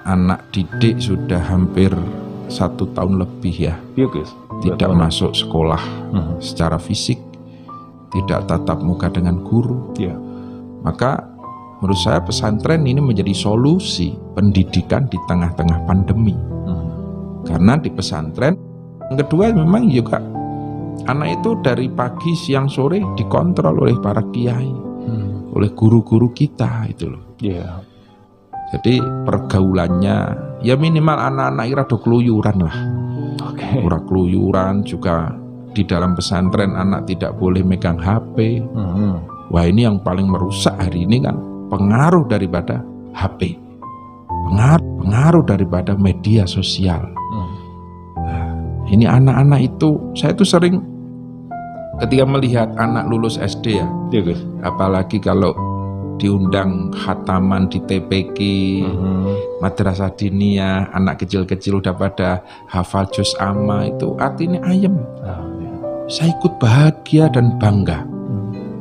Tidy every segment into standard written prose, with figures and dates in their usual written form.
anak didik sudah hampir 1 tahun lebih ya. Iya guys. Tidak masuk sekolah secara fisik, tidak tatap muka dengan guru. Iya. Maka menurut saya pesantren ini menjadi solusi pendidikan di tengah-tengah pandemi. Karena di pesantren, yang kedua memang juga anak itu dari pagi, siang, sore dikontrol oleh para kiai, oleh guru-guru kita itu loh. Iya. Jadi pergaulannya ya minimal anak-anak rada keluyuran lah. Oke. Ora keluyuran juga di dalam pesantren anak tidak boleh megang HP. Wah ini yang paling merusak hari ini kan pengaruh daripada HP, pengaruh daripada media sosial. Nah, ini anak-anak itu saya tuh sering ketika melihat anak lulus SD ya, Iya guys. apalagi kalau diundang khataman di TPQ, madrasah diniyah, anak kecil-kecil udah pada hafal juz amma, itu artinya ayem. Iya. Saya ikut bahagia dan bangga.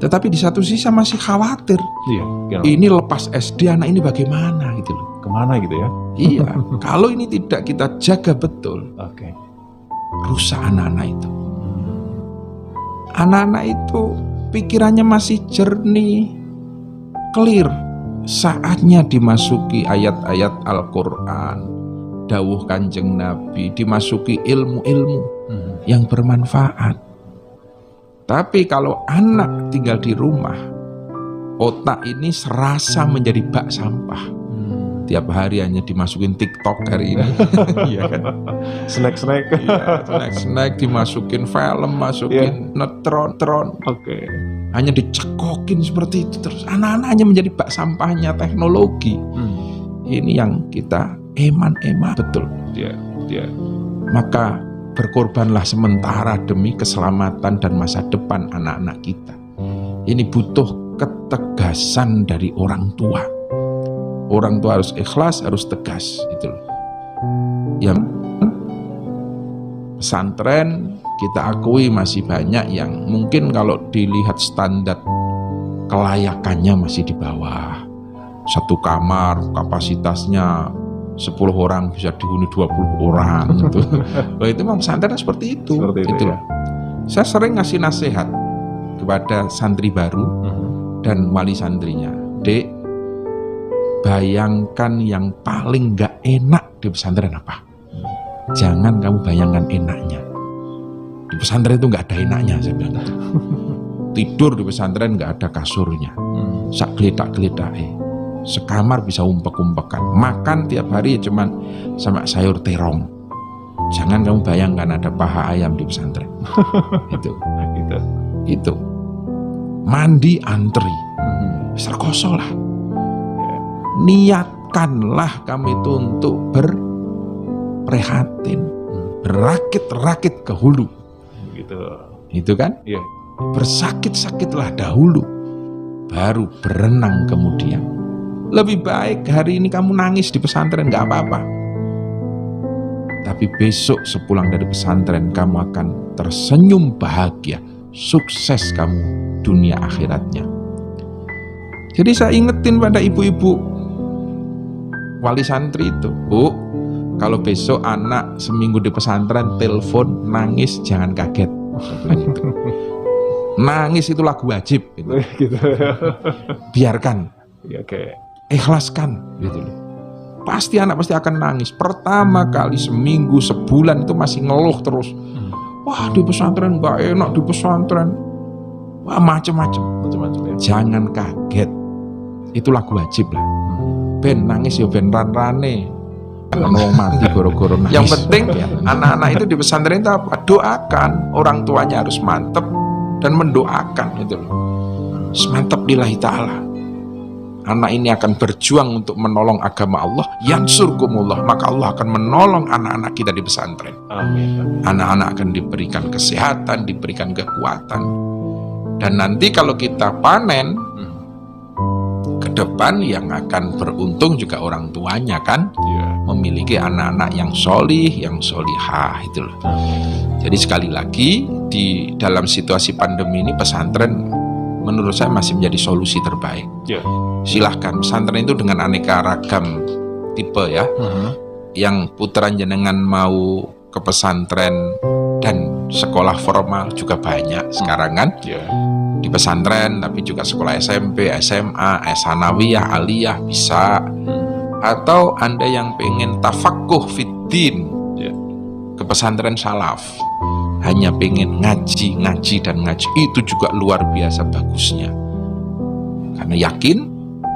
Tetapi di satu sisi masih khawatir. Iya. Ini lepas SD anak ini bagaimana gitu loh. Kemana gitu ya? Iya, kalau ini tidak kita jaga betul, Oke. rusak anak-anak itu. Anak-anak itu pikirannya masih jernih, clear. Saatnya dimasuki ayat-ayat Al-Quran, dawuh Kanjeng Nabi, dimasuki ilmu-ilmu yang bermanfaat. Tapi kalau anak tinggal di rumah, otak ini serasa menjadi bak sampah. Tiap hari hanya dimasukin TikTok hari ini. Iya kan? Snack. Iya, snack dimasukin film, masukin netron. Oke. Hanya dicekokin seperti itu terus. Anak-anak hanya menjadi bak sampahnya teknologi. Ini yang kita eman-eman betul. Iya. Maka berkorbanlah sementara demi keselamatan dan masa depan anak-anak kita. Ini butuh ketegasan dari orang tua. Orang tua harus ikhlas, harus tegas, itu loh. Yang pesantren kita akui masih banyak yang mungkin kalau dilihat standar kelayakannya masih di bawah. Satu kamar kapasitasnya 10 orang bisa dihuni 20 orang gitu. Wah, itu memang pesantren seperti itu. Itu ya. loh. Saya sering ngasih nasihat kepada santri baru dan wali santrinya. Dek, bayangkan yang paling gak enak di pesantren apa? Jangan kamu bayangkan enaknya. Di pesantren itu gak ada enaknya, saya bilang. Tidur di pesantren gak ada kasurnya. Sak geledak-geledak. Sekamar bisa umpek-umpekan. Makan tiap hari cuman sama sayur terong. Jangan kamu bayangkan ada paha ayam di pesantren. Itu. Mandi antri. Serkoso lah. Niatkanlah kamu itu untuk berprihatin, berakit-rakit ke hulu. Gitu. Itu kan? Iya. Bersakit-sakitlah dahulu, baru berenang kemudian. Lebih baik hari ini kamu nangis di pesantren, gak apa-apa. Tapi besok sepulang dari pesantren kamu akan tersenyum bahagia, sukses kamu dunia akhiratnya. Jadi saya ingetin pada ibu-ibu wali santri itu, Bu, kalau besok anak seminggu di pesantren telepon nangis jangan kaget. Nangis itu lagu wajib gitu. Biarkan. Oke. Ikhlaskan gitu loh. Pasti anak pasti akan nangis. Pertama kali seminggu, sebulan itu masih ngeluh terus. Wah, di pesantren gak enak, di pesantren. Wah, macam-macam ya. Jangan kaget. Itu lagu wajib lah. Ben nangis ya ben ran-rane. Kalau mati goro-goro nangis. Yang penting anak-anak itu di pesantren itu apa? Doakan. Orang tuanya harus mantep dan mendoakan itu loh. Semantep lillahi ta'ala. Anak ini akan berjuang untuk menolong agama Allah, yansurkumullah, maka Allah akan menolong anak-anak kita di pesantren. Amin. Anak-anak akan diberikan kesehatan, diberikan kekuatan. Dan nanti kalau kita panen, ke depan yang akan beruntung juga orang tuanya kan, memiliki anak-anak yang solih, yang solihah itu loh. Jadi sekali lagi di dalam situasi pandemi ini pesantren menurut saya masih menjadi solusi terbaik. Silahkan, pesantren itu dengan aneka ragam tipe ya. Yang putra jenengan mau ke pesantren dan sekolah formal juga banyak sekarang kan. Di pesantren tapi juga sekolah SMP, SMA, Sanawiyah, Aliyah bisa. Atau Anda yang pengen tafaqquh fiddin ke pesantren salaf, hanya pengen ngaji dan ngaji, itu juga luar biasa bagusnya. Karena yakin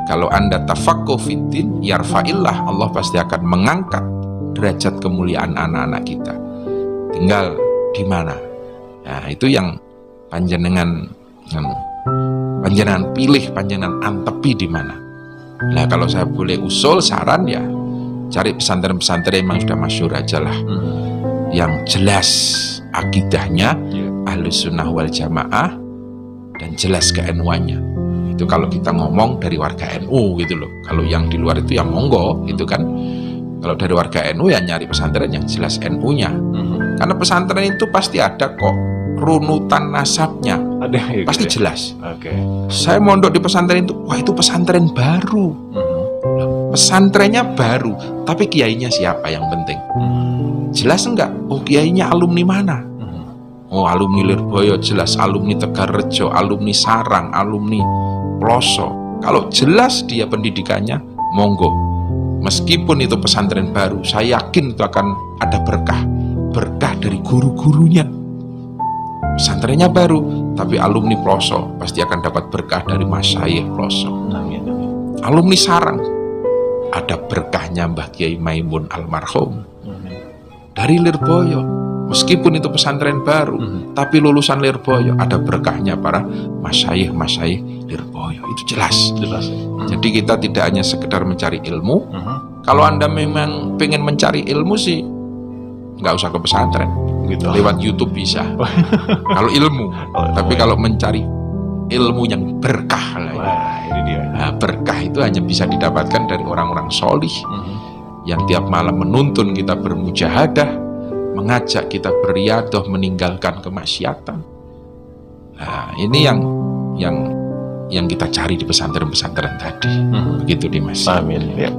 kalau Anda tafaqquh fiddin yarfa'illah, Allah pasti akan mengangkat derajat kemuliaan anak-anak kita. Tinggal di mana. Nah, itu yang panjenengan pilih, panjenengan antepi di mana. Nah, kalau saya boleh usul saran ya cari pesantren-pesantren yang sudah masyhur aja lah. Yang jelas akidahnya Ahlus Sunnah wal Jamaah dan jelas ke-NU-nya. Itu kalau kita ngomong dari warga NU gitu loh. Kalau yang di luar itu ya monggo gitu kan. Kalau dari warga NU ya nyari pesantren yang jelas NU-nya. Karena pesantren itu pasti ada kok runutan nasabnya. Ada ya, pasti gitu ya? jelas. Saya mondok di pesantren itu, wah itu pesantren baru. Pesantrennya baru, tapi kiainya siapa yang penting? Jelas enggak? Oh kiainya alumni mana? Oh alumni Lirboyo jelas, alumni Tegarrejo, alumni Sarang, alumni Ploso. Kalau jelas dia pendidikannya, monggo. Meskipun itu pesantren baru, saya yakin itu akan ada berkah dari guru-gurunya. Pesantrennya baru, tapi alumni Ploso pasti akan dapat berkah dari Masyayikh Ploso. Alumni Sarang ada berkahnya Mbah Kiai Maimun almarhum. Dari Lirboyo, meskipun itu pesantren baru, tapi lulusan Lirboyo ada berkahnya para masyayikh Lirboyo. Itu jelas. Jadi kita tidak hanya sekedar mencari ilmu. Kalau Anda memang pengen mencari ilmu sih, nggak usah ke pesantren. Lewat YouTube bisa. Kalau ilmu, tapi kalau mencari ilmu yang berkah lah. Ini dia. Nah, berkah itu hanya bisa didapatkan dari orang-orang solih yang tiap malam menuntun kita bermujahadah, mengajak kita beriadah, meninggalkan kemaksiatan. Nah, ini yang kita cari di pesantren-pesantren tadi. Begitu Dimas. Amin. Ya.